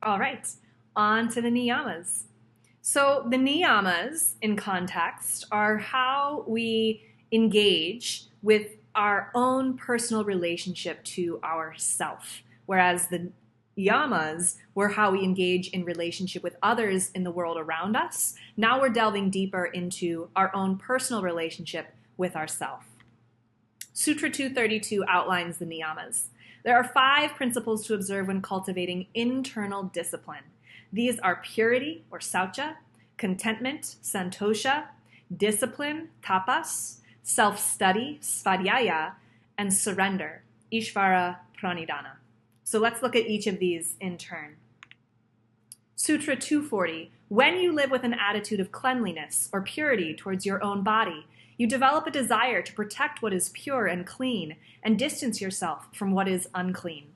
All right, on to the niyamas. So the niyamas in context are how we engage with our own personal relationship to ourself, whereas the yamas were how we engage in relationship with others in the world around us. Now we're delving deeper into our own personal relationship with ourself. Sutra 232 outlines the niyamas. There are 5 principles to observe when cultivating internal discipline. These are purity, or saucha, contentment, santosha, discipline, tapas, self-study, svadhyaya, and surrender, ishvara pranidhana. So let's look at each of these in turn. Sutra 240, when you live with an attitude of cleanliness or purity towards your own body, you develop a desire to protect what is pure and clean and distance yourself from what is unclean.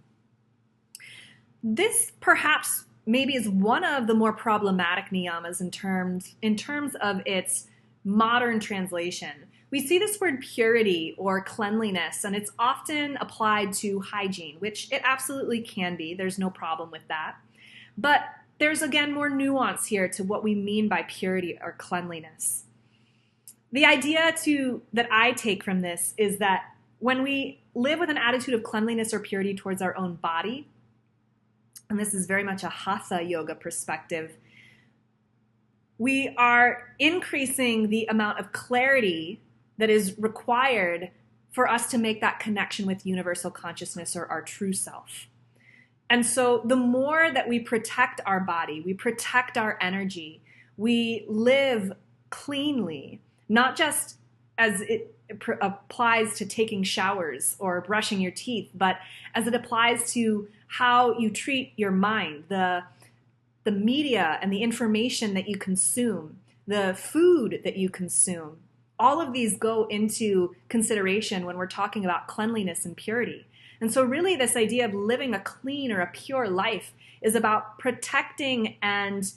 This perhaps maybe is one of the more problematic niyamas in terms of its modern translation. We see this word purity or cleanliness, and it's often applied to hygiene, which it absolutely can be. There's no problem with that. But there's, again, more nuance here to what we mean by purity or cleanliness. The idea that I take from this is that when we live with an attitude of cleanliness or purity towards our own body, and this is very much a hatha yoga perspective, we are increasing the amount of clarity that is required for us to make that connection with universal consciousness or our true self. And so the more that we protect our body, we protect our energy, we live cleanly, not just as it applies to taking showers or brushing your teeth, but as it applies to how you treat your mind, the media and the information that you consume, the food that you consume. All of these go into consideration when we're talking about cleanliness and purity. And so really this idea of living a clean or a pure life is about protecting and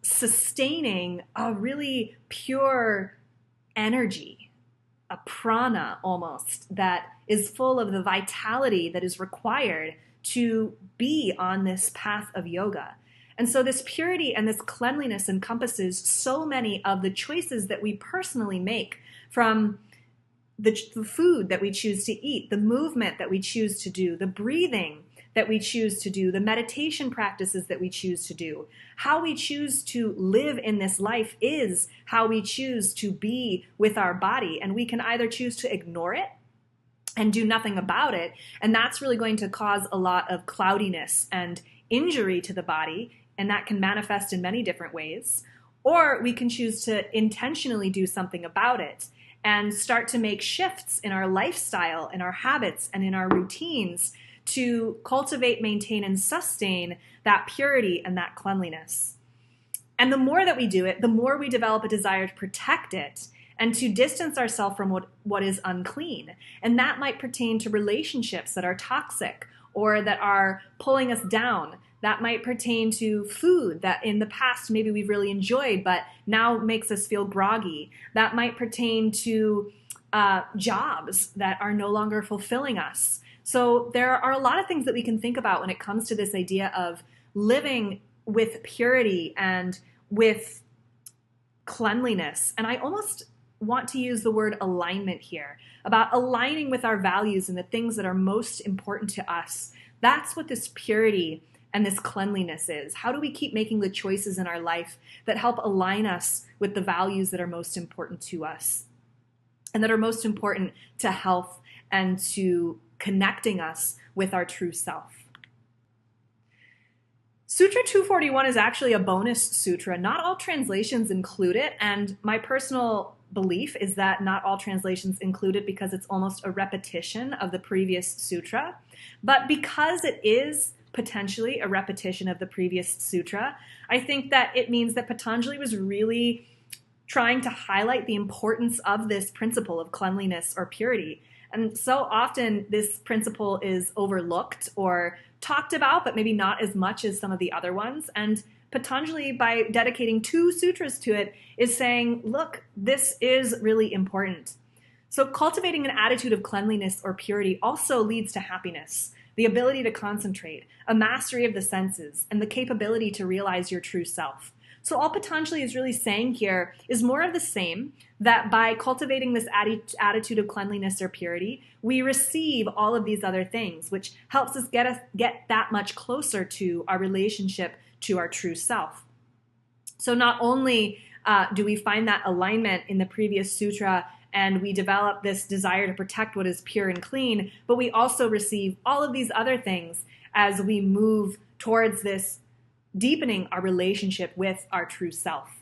sustaining a really pure energy, a prana almost, that is full of the vitality that is required to be on this path of yoga. And so this purity and this cleanliness encompasses so many of the choices that we personally make, from the food that we choose to eat, the movement that we choose to do, the breathing that we choose to do, the meditation practices that we choose to do. How we choose to live in this life is how we choose to be with our body. And we can either choose to ignore it and do nothing about it, and that's really going to cause a lot of cloudiness and injury to the body, and that can manifest in many different ways. Or we can choose to intentionally do something about it and start to make shifts in our lifestyle, in our habits, and in our routines to cultivate, maintain, and sustain that purity and that cleanliness. And the more that we do it, the more we develop a desire to protect it and to distance ourselves from what is unclean. And that might pertain to relationships that are toxic or that are pulling us down. That might pertain to food that in the past maybe we've really enjoyed, but now makes us feel groggy. That might pertain to jobs that are no longer fulfilling us. So there are a lot of things that we can think about when it comes to this idea of living with purity and with cleanliness. And I almost want to use the word alignment here, about aligning with our values and the things that are most important to us. That's what this purity and this cleanliness is. How do we keep making the choices in our life that help align us with the values that are most important to us and that are most important to health and to connecting us with our true self? Sutra 241 is actually a bonus sutra. Not all translations include it, and my personal belief is that not all translations include it because it's almost a repetition of the previous sutra. But because it is potentially a repetition of the previous sutra, I think that it means that Patanjali was really trying to highlight the importance of this principle of cleanliness or purity. And so often this principle is overlooked or talked about, but maybe not as much as some of the other ones. And Patanjali, by dedicating 2 sutras to it, is saying, look, this is really important. So cultivating an attitude of cleanliness or purity also leads to happiness. the ability to concentrate, a mastery of the senses, and the capability to realize your true self. So all Patanjali is really saying here is more of the same, that by cultivating this attitude of cleanliness or purity, we receive all of these other things, which helps us get that much closer to our relationship to our true self. So not only do we find that alignment in the previous sutra and we develop this desire to protect what is pure and clean, but we also receive all of these other things as we move towards this deepening our relationship with our true self.